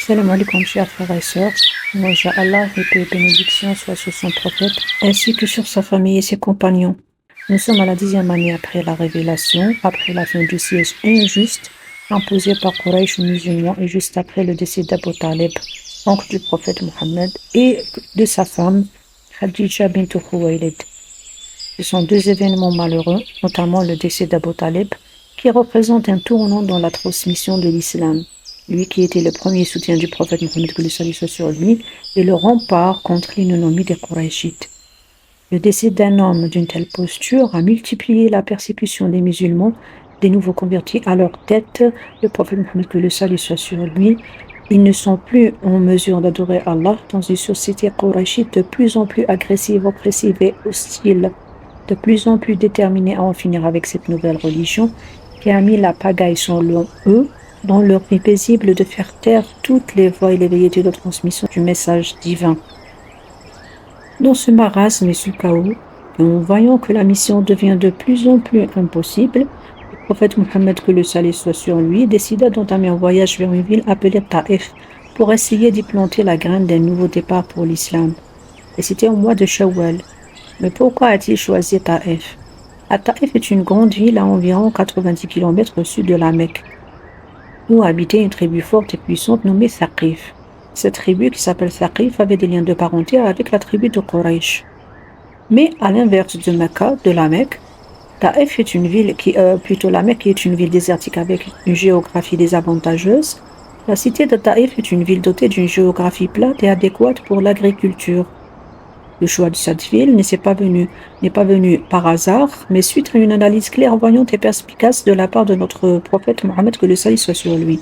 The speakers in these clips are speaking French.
Salam alaikum, chers frères et sœurs. Moja Allah et paix et bénédiction soient sur son prophète, ainsi que sur sa famille et ses compagnons. Nous sommes à la 10e année après la révélation, après la fin du siège injuste imposé par Quraysh aux musulmans et juste après le décès d'Abu Talib, oncle du prophète Mohammed, et de sa femme, Khadija bint Khuwaylid. Ce sont deux événements malheureux, notamment le décès d'Abu Talib, qui représente un tournant dans la transmission de l'islam. Lui qui était le premier soutien du prophète Mohammed, que le salut soit sur lui, et le rempart contre l'ignominie des Qurayshites. Le décès d'un homme d'une telle posture a multiplié la persécution des musulmans, des nouveaux convertis à leur tête, le prophète Mohammed, que le salut soit sur lui. Ils ne sont plus en mesure d'adorer Allah dans une société qurayshite de plus en plus agressive, oppressive et hostile, de plus en plus déterminée à en finir avec cette nouvelle religion qui a mis la pagaille selon eux dans leur vie paisible de faire taire toutes les voies et les velléités de transmission du message divin. Dans ce marasme et ce chaos, et en voyant que la mission devient de plus en plus impossible, le prophète Mohammed, que le salut soit sur lui, décida d'entamer un voyage vers une ville appelée Taïf pour essayer d'y planter la graine d'un nouveau départ pour l'islam. Et c'était au mois de Shawwal. Mais pourquoi a-t-il choisi Taïf? Taïf est une grande ville à environ 90 km au sud de la Mecque, où habitait une tribu forte et puissante nommée Thaqif. Cette tribu, qui s'appelle Thaqif, avait des liens de parenté avec la tribu de Quraysh. Mais à l'inverse de Mecca, de la Mecque, Taïf est une ville la Mecque est une ville désertique avec une géographie désavantageuse. La cité de Taïf est une ville dotée d'une géographie plate et adéquate pour l'agriculture. Le choix de cette ville n'est pas venu par hasard, mais suite à une analyse clairvoyante et perspicace de la part de notre prophète Mohammed, que le salut soit sur lui.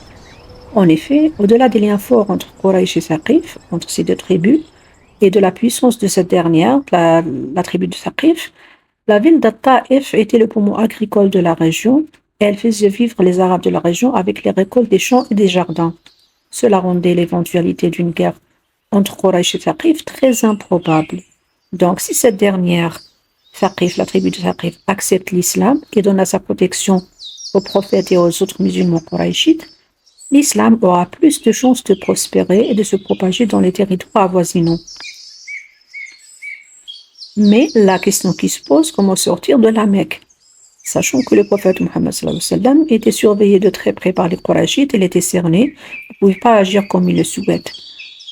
En effet, au-delà des liens forts entre Quraysh et Thaqif, entre ces deux tribus, et de la puissance de cette dernière, la tribu de Thaqif, la ville de Taïf était le poumon agricole de la région, et elle faisait vivre les Arabes de la région avec les récoltes des champs et des jardins. Cela rendait l'éventualité d'une guerre entre Quraysh et Thaqif très improbable. Donc, si cette dernière, Thaqif, la tribu de Thaqif, accepte l'islam et donne sa protection aux prophètes et aux autres musulmans qurayshites, l'islam aura plus de chances de prospérer et de se propager dans les territoires avoisinants. Mais la question qui se pose, comment sortir de la Mecque? Sachant que le prophète Mohammed était surveillé de très près par les Qurayshites, il était cerné, ne pouvait pas agir comme il le souhaite.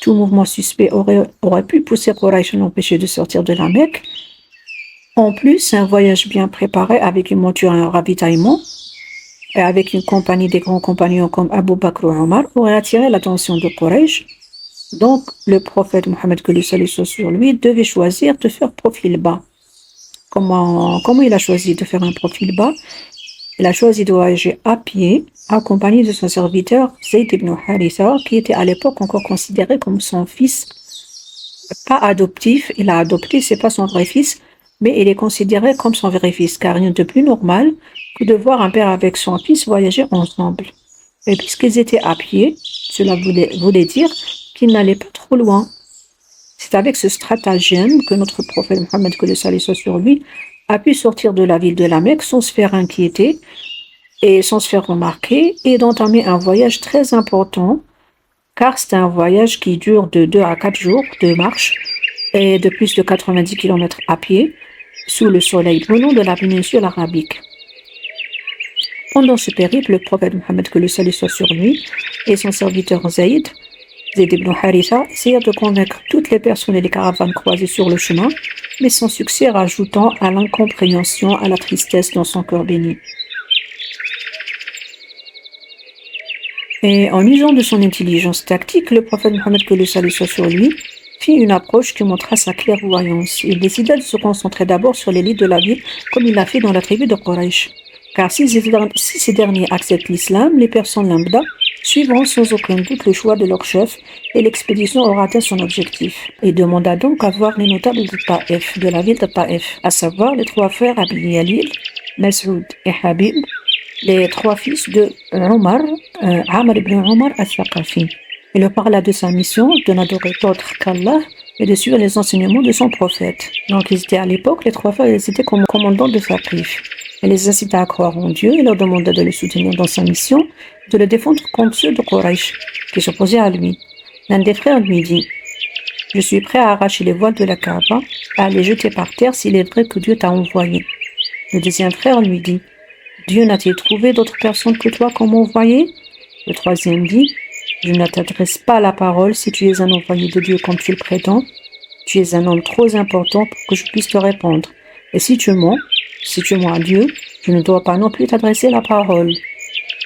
Tout mouvement suspect aurait pu pousser Quraysh à l'empêcher de sortir de la Mecque. En plus, un voyage bien préparé avec une monture et un ravitaillement, et avec une compagnie des grands compagnons comme Abu Bakr ou Omar, aurait attiré l'attention de Quraysh. Donc, le prophète Mohammed, que le salut soit sur lui, devait choisir de faire profil bas. Comment il a choisi de faire un profil bas? Il a choisi de voyager à pied, accompagné de son serviteur Zayd ibn Haritha, qui était à l'époque encore considéré comme son fils, pas adoptif. Il a adopté, c'est pas son vrai fils, mais il est considéré comme son vrai fils, car rien de plus normal que de voir un père avec son fils voyager ensemble. Et puisqu'ils étaient à pied, cela voulait dire qu'ils n'allaient pas trop loin. C'est avec ce stratagème que notre prophète Mohammed, que le salut soit sur lui, a pu sortir de la ville de la Mecque sans se faire inquiéter et sans se faire remarquer, et d'entamer un voyage très important, car c'est un voyage qui dure de 2 à 4 jours de marche et de plus de 90 km à pied, sous le soleil brûlant de la péninsule arabique. Pendant ce périple, le prophète Mohammed, que le salut soit sur lui, et son serviteur Zayd ibn Haritha essayèrent de convaincre toutes les personnes et les caravanes croisées sur le chemin, mais sans succès, rajoutant à l'incompréhension, à la tristesse dans son cœur béni. Et en usant de son intelligence tactique, le prophète Mohammed, que le salut soit sur lui, fit une approche qui montra sa clairvoyance. Il décida de se concentrer d'abord sur l'élite de la ville, comme il l'a fait dans la tribu de Quraysh. Car si ces derniers acceptent l'islam, les personnes lambda suivront sans aucun doute le choix de leur chef et l'expédition aura atteint son objectif. Il demanda donc à voir les notables de Taïf, de la ville de Taïf, à savoir les 3 frères Abi Yalil, Mas'ud et Habib, les 3 fils de Omar, Amr ibn Omar al-Thaqafi. Il leur parla de sa mission de n'adorer d'autre qu'Allah et de suivre les enseignements de son prophète. Donc, ils étaient à l'époque, les trois frères, ils étaient comme commandants de Thaqif. Elle les incita à croire en Dieu et leur demanda de le soutenir dans sa mission, de le défendre contre ceux de Quraysh, qui s'opposaient à lui. L'un des frères lui dit: je suis prêt à arracher les voiles de la Kaaba, à les jeter par terre s'il est vrai que Dieu t'a envoyé. Le deuxième frère lui dit: Dieu n'a-t-il trouvé d'autres personnes que toi comme envoyé? Le troisième dit: je ne t'adresse pas la parole si tu es un envoyé de Dieu comme tu le prétends. Tu es un homme trop important pour que je puisse te répondre. Et si tu mens à Dieu, je ne dois pas non plus t'adresser la parole.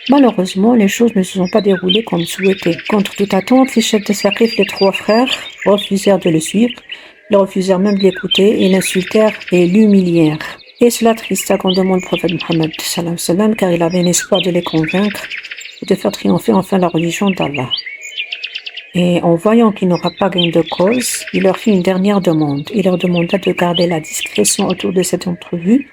Malheureusement, les choses ne se sont pas déroulées comme souhaité. Contre toute attente, les chefs de Thaqif, les trois frères, refusèrent de le suivre. Ils refusèrent même de l'écouter et l'insultèrent et l'humilièrent. Et cela attrista grandement le prophète Mohammed sallallahu alayhi wa sallam, car il avait l'espoir de les convaincre et de faire triompher enfin la religion d'Allah. Et en voyant qu'il n'aura pas gain de cause, il leur fit une dernière demande. Il leur demanda de garder la discrétion autour de cette entrevue,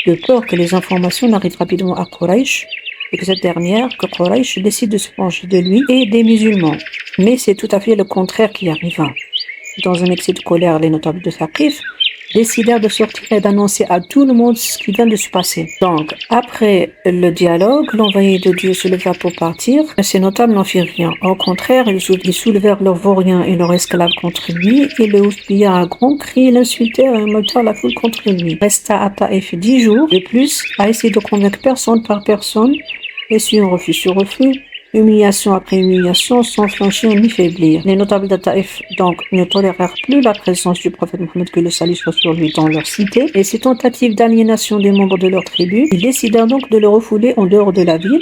de peur que les informations n'arrivent rapidement à Quraysh, et que cette dernière, que Quraysh, décide de se venger de lui et des musulmans. Mais c'est tout à fait le contraire qui arriva. Dans un excès de colère, les notables de Thaqif décidèrent de sortir et d'annoncer à tout le monde ce qui vient de se passer. Donc, après le dialogue, l'envoyé de Dieu se leva pour partir. Ces notables n'en firent rien. Au contraire, ils soulevèrent leurs vauriens et leurs esclaves contre lui, et le houspillèrent à grands cris, l'insultèrent et montèrent la foule contre lui. Resta à Taïf 10 jours de plus, à essayer de convaincre personne par personne, et sur refus sur refus, humiliation après humiliation, sans flanchir ni faiblir. Les notables de Taïf donc ne tolérèrent plus la présence du prophète Mohammed, que le salut soit sur lui, dans leur cité, et ces tentatives d'aliénation des membres de leur tribu, ils décidèrent donc de le refouler en dehors de la ville.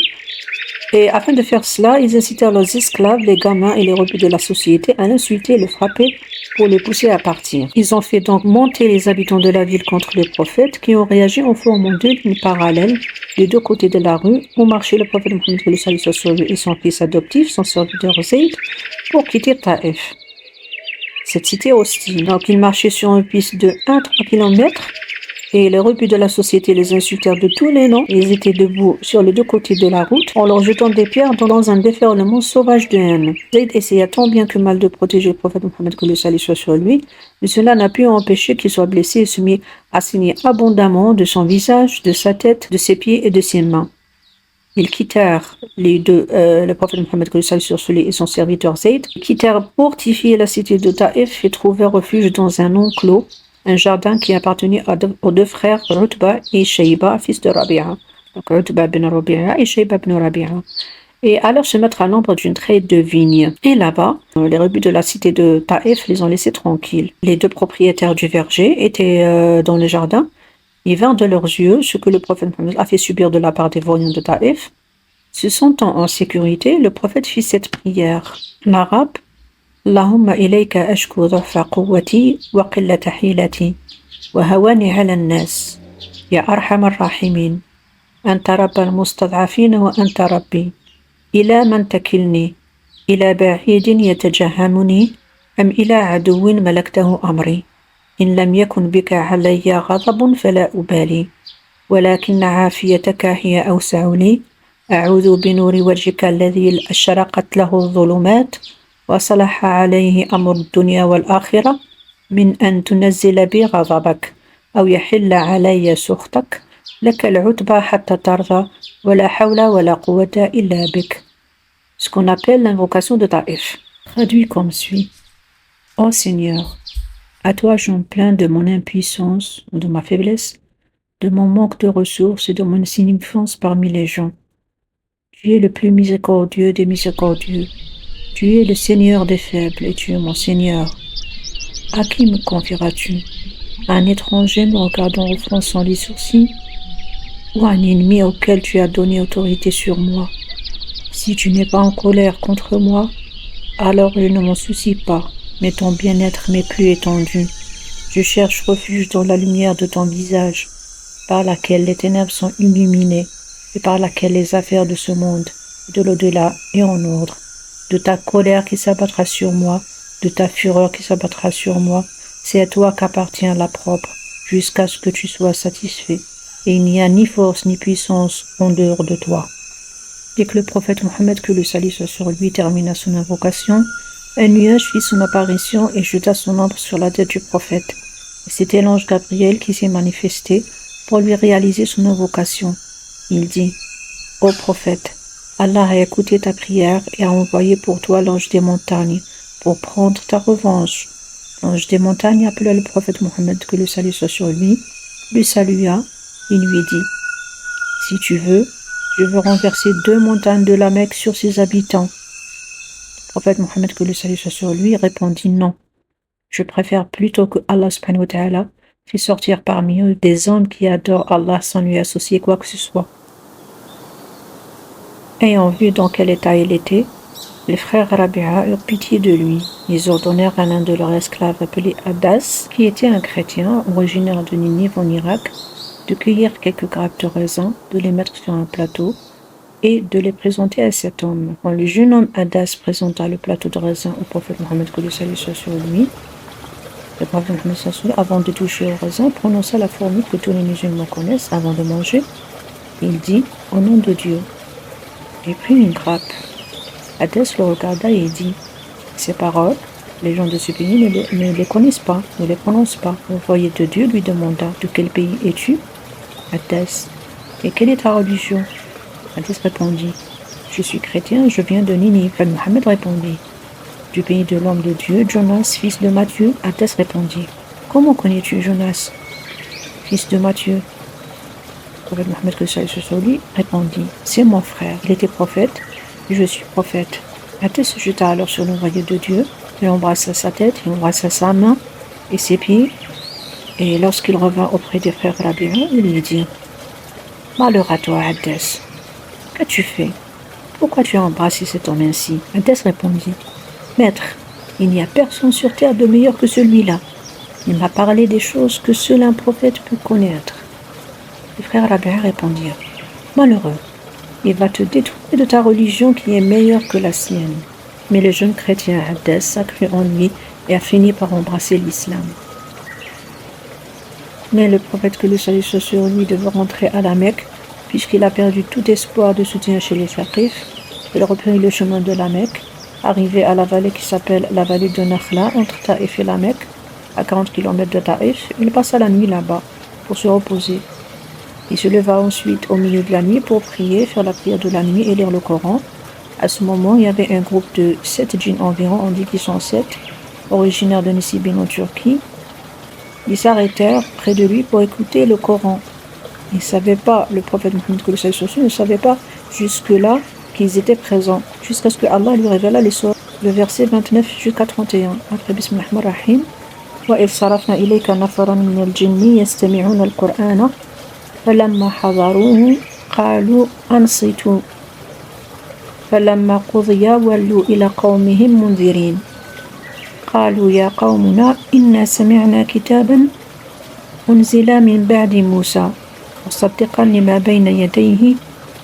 Et afin de faire cela, ils incitèrent leurs esclaves, les gamins et les rebuts de la société à l'insulter et le frapper pour les pousser à partir. Ils ont fait donc monter les habitants de la ville contre les prophètes, qui ont réagi en formant deux lignes parallèles des deux côtés de la rue où marchaient le prophète Mohammed, que le salut soit sur lui, et son fils adoptif, son serviteur Zayd, pour quitter Taïf, cette cité hostile. Donc ils marchaient sur une piste de 1-3 km. Et les rebuts de la société les insultèrent de tous les noms. Ils étaient debout sur les deux côtés de la route, en leur jetant des pierres dans un déferlement sauvage de haine. Zayd essaya tant bien que mal de protéger le prophète Mohammed, que le salut soit sur lui, mais cela n'a pu empêcher qu'il soit blessé et se mit à saigner abondamment de son visage, de sa tête, de ses pieds et de ses mains. Ils quittèrent le prophète Mohammed, que le salut soit sur lui, et son serviteur Zayd, quittèrent fortifier la cité de Taïf et trouvèrent refuge dans un enclos, un jardin qui appartenait aux deux frères Utba et Shayba, fils de Rabi'a. Donc Utba bin Rabi'a et Shayba bin Rabi'a. Et allèrent se mettre à l'ombre d'une treille de vignes. Et là-bas, les rebuts de la cité de Taïf les ont laissés tranquilles. Les deux propriétaires du verger étaient dans le jardin. Ils vinrent de leurs yeux ce que le prophète Mohammed a fait subir de la part des vauriens de Taïf. Se sentant en sécurité, le prophète fit cette prière. L'arabe: اللهم إليك أشكو ضعف قوتي وقلة حيلتي وهواني على الناس يا أرحم الراحمين أنت رب المستضعفين وأنت ربي إلى من تكلني إلى بعيد يتجهمني أم إلى عدو ملكته أمري إن لم يكن بك علي غضب فلا أبالي ولكن عافيتك هي أوسع لي أعوذ بنور وجهك الذي أشرقت له الظلمات وصلح عليه أمر الدنيا والآخرة من أن تنزل بي غضبك أو يحل علي سخطك لك العتبى حتى ترضى ولا حول ولا قوة إلا بك. Ce qu'on appelle l'invocation de Taïf, traduit comme suit: Ô Seigneur, à toi j'en plains de mon impuissance, de ma faiblesse, de mon manque de ressources et de mon insignifiance parmi les gens. Tu es le plus miséricordieux des miséricordieux. Tu es le Seigneur des faibles et tu es mon Seigneur. À qui me confieras-tu? À un étranger me regardant en fronçant les sourcils? Ou à un ennemi auquel tu as donné autorité sur moi? Si tu n'es pas en colère contre moi, alors je ne m'en soucie pas, mais ton bien-être m'est plus étendu. Je cherche refuge dans la lumière de ton visage, par laquelle les ténèbres sont illuminées et par laquelle les affaires de ce monde, de l'au-delà, est en ordre. De ta colère qui s'abattra sur moi, de ta fureur qui s'abattra sur moi, c'est à toi qu'appartient la propre, jusqu'à ce que tu sois satisfait. Et il n'y a ni force ni puissance en dehors de toi. Dès que le prophète Mohammed, que le salut soit sur lui, termina son invocation, Un nuage fit son apparition et jeta son ombre sur la tête du prophète. Et c'était l'ange Gabriel qui s'est manifesté pour lui réaliser son invocation. Il dit, « Ô prophète, Allah a écouté ta prière et a envoyé pour toi l'ange des montagnes pour prendre ta revanche. » L'ange des montagnes appela le prophète Mohammed, que le salut soit sur lui salua et lui dit, « Si tu veux, je veux renverser 2 montagnes de la Mecque sur ses habitants. » Le prophète Mohammed, que le salut soit sur lui, répondit, « Non, je préfère plutôt que Allah subhanahu wa ta'ala fait sortir parmi eux des hommes qui adorent Allah sans lui associer quoi que ce soit. » Ayant vu dans quel état il était, les frères Rabi'a eurent pitié de lui. Ils ordonnèrent à l'un de leurs esclaves appelé Adas, qui était un chrétien originaire de Ninive en Irak, de cueillir quelques grappes de raisin, de les mettre sur un plateau et de les présenter à cet homme. Quand le jeune homme Adas présenta le plateau de raisin au prophète Mohammed, que le salut soit sur lui, le prophète Mohammed, avant de toucher au raisin, prononça la formule que tous les musulmans connaissent avant de manger. Il dit, « Au nom de Dieu », et prit une grappe. Adas le regarda et dit, « Ces paroles, les gens de ce pays ne les connaissent pas, ne les prononcent pas. » L'envoyé de Dieu lui demanda, « De quel pays es-tu » Adas, « Et quelle est ta religion » Adas répondit, « Je suis chrétien, je viens de Ninive. » Mohammed répondit, « Du pays de l'homme de Dieu, Jonas, fils de Matthieu. » Adas répondit, « Comment connais-tu Jonas, fils de Matthieu » Le prophète Mohammed, que ça sur lui, répondit, « C'est mon frère, il était prophète, et je suis prophète. » Adas se jeta alors sur l'envoyé de Dieu, il embrassa sa tête, il embrassa sa main et ses pieds, et lorsqu'il revint auprès des frères Rabi'a, il lui dit, « Malheur à toi, Adas, qu'as-tu fait? Pourquoi tu as embrassé cet homme ainsi ?» Adas répondit, « Maître, il n'y a personne sur terre de meilleur que celui-là. Il m'a parlé des choses que seul un prophète peut connaître. » Les frères Rabi'a répondirent, « Malheureux, il va te détourner de ta religion qui est meilleure que la sienne. » Mais le jeune chrétien Adas a cru en lui et a fini par embrasser l'islam. Mais le prophète, que le salut soit sur lui, devait rentrer à la Mecque, puisqu'il a perdu tout espoir de soutien chez les Saqif. Il reprit le chemin de la Mecque, arrivé à la vallée qui s'appelle la vallée de Nakhla, entre Taïf et la Mecque, à 40 km de Taïf. Il passa la nuit là-bas pour se reposer. Il se leva ensuite au milieu de la nuit pour prier, faire la prière de la nuit et lire le Coran. À ce moment, il y avait un groupe de 7 djinns environ, on dit qu'ils sont 7, originaires de Nisibin en Turquie. Ils s'arrêtèrent près de lui pour écouter le Coran. Ils ne savaient pas, le prophète Mohammed ne savait pas jusque-là qu'ils étaient présents, jusqu'à ce que Allah lui révéla les sourates, le verset 29 jusqu'à 31. Après, Bismillahirrahmanirrahim. وَإِذْ صَرَفْنَا إِلَيْكَ نَفَرًا مِنَ الْجِنِّ يَسْتَمِعُونَ الْقُرْآنَ فَلَمَّا حَضَرُوهُ قَالُوا أَنصِتُوا فَلَمَّا قُضِيَ وَلُّوا إِلَى قَوْمِهِمْ مُنذِرِينَ قالوا يا قومنا إنا سمعنا كتابا أنزل من بعد موسى مصدقا لما بين يديه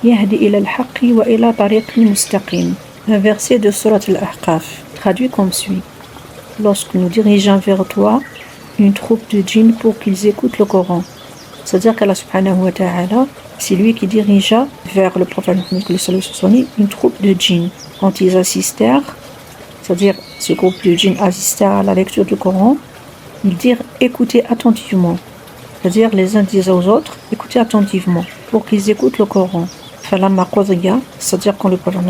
يهدي إلى الحق وإلى طريق مستقيم. Un verset de Surat Al-Ahqaf, traduit comme suit. Lorsque nous dirigeons vers toi une troupe de djinns pour qu'ils écoutent le Coran. C'est-à-dire qu'Allah subhanahu wa ta'ala, c'est lui qui dirigea vers le prophète Mohammed une troupe de djinns. Quand ils assistèrent, c'est-à-dire ce groupe de djinns assistèrent à la lecture du Coran, ils dirent écoutez attentivement. C'est-à-dire les uns disaient aux autres écoutez attentivement pour qu'ils écoutent le Coran. Falamma qadiya, c'est-à-dire quand le prophète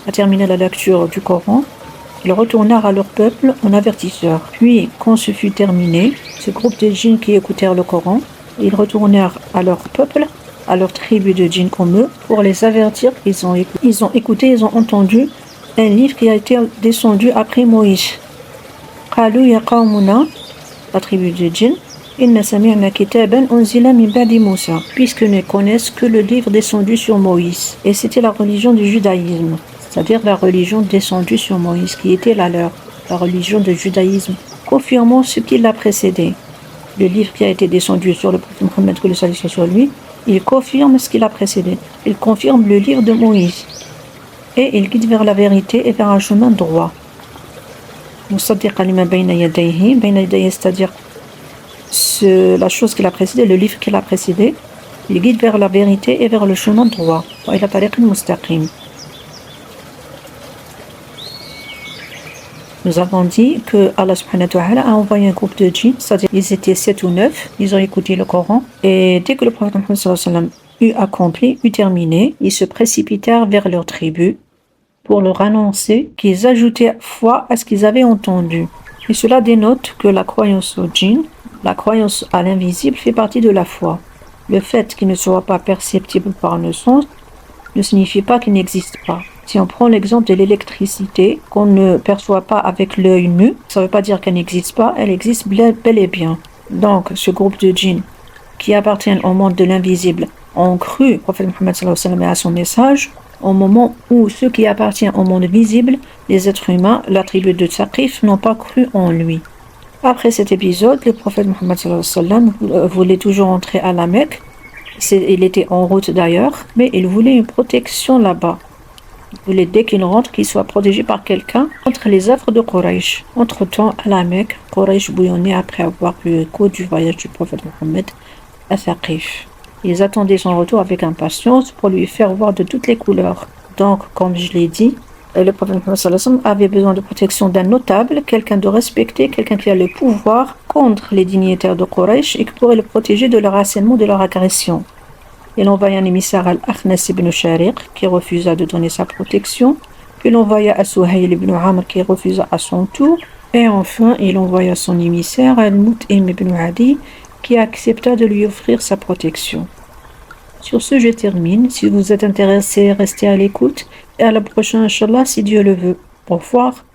a terminé la lecture du Coran, ils retournèrent à leur peuple en avertisseurs. Puis, quand ce fut terminé, ce groupe de djinns qui écoutèrent le Coran, ils retournèrent à leur peuple, à leur tribu de djinns comme eux, pour les avertir qu'ils ont écouté, ils ont entendu un livre qui a été descendu après Moïse. Qalu ya qawmuna, la tribu de djinns, inna sami'na kitaban unzila min ba'di Musa, puisqu'ils ne connaissent que le livre descendu sur Moïse. Et c'était la religion du judaïsme, c'est-à-dire la religion descendue sur Moïse, qui était la leur, la religion du judaïsme, confirmant ce qui l'a précédé. Le livre qui a été descendu sur le prophète Mohammed, que le salut soit sur lui, il confirme ce qui l'a précédé. Il confirme le livre de Moïse. Et il guide vers la vérité et vers un chemin droit. Musaddiqan lima bayna yadayhi, c'est-à-dire la chose qui l'a précédé, le livre qui l'a précédé, il guide vers la vérité et vers le chemin droit. Wa ila tariqin mustaqim. Nous avons dit que Allah subhanahu wa ta'ala a envoyé un groupe de djinns, c'est-à-dire ils étaient 7 ou 9, ils ont écouté le Coran, et dès que le prophète Mohammed sallallahu alayhi wa sallam eut accompli, eut terminé, ils se précipitèrent vers leur tribu pour leur annoncer qu'ils ajoutaient foi à ce qu'ils avaient entendu. Et cela dénote que la croyance au djinn, la croyance à l'invisible fait partie de la foi. Le fait qu'il ne soit pas perceptible par nos sens ne signifie pas qu'il n'existe pas. Si on prend l'exemple de l'électricité qu'on ne perçoit pas avec l'œil nu, ça ne veut pas dire qu'elle n'existe pas, elle existe bel et bien. Donc, ce groupe de djinns qui appartiennent au monde de l'invisible ont cru au prophète Mohammed sallallahu alayhi wa sallam et à son message au moment où ceux qui appartiennent au monde visible, les êtres humains, la tribu de Thaqif, n'ont pas cru en lui. Après cet épisode, le prophète Mohammed sallallahu alayhi wa sallam voulait toujours entrer à la Mecque. Il était en route d'ailleurs, mais il voulait une protection là-bas. Il voulait, dès qu'il rentre, qu'il soit protégé par quelqu'un contre les affres de Quraysh. Entre-temps, à la Mecque, Quraysh bouillonnait après avoir eu écho du voyage du prophète Mohammed à Thaqif. Ils attendaient son retour avec impatience pour lui faire voir de toutes les couleurs. Donc, comme je l'ai dit, le prophète Mohammed sallallahu alayhi wa sallam avait besoin de protection d'un notable, quelqu'un de respecté, quelqu'un qui a le pouvoir contre les dignitaires de Quraysh et qui pourrait le protéger de leur harcèlement, de leur agression. Il envoya un émissaire al-Akhnas ibn Shariq qui refusa de donner sa protection, puis il envoya à Suhayl ibn Amr qui refusa à son tour, et enfin il envoya son émissaire al-Mut'im ibn Adi qui accepta de lui offrir sa protection. Sur ce, je termine. Si vous êtes intéressé, restez à l'écoute et à la prochaine, Inch'Allah, si Dieu le veut. Au revoir.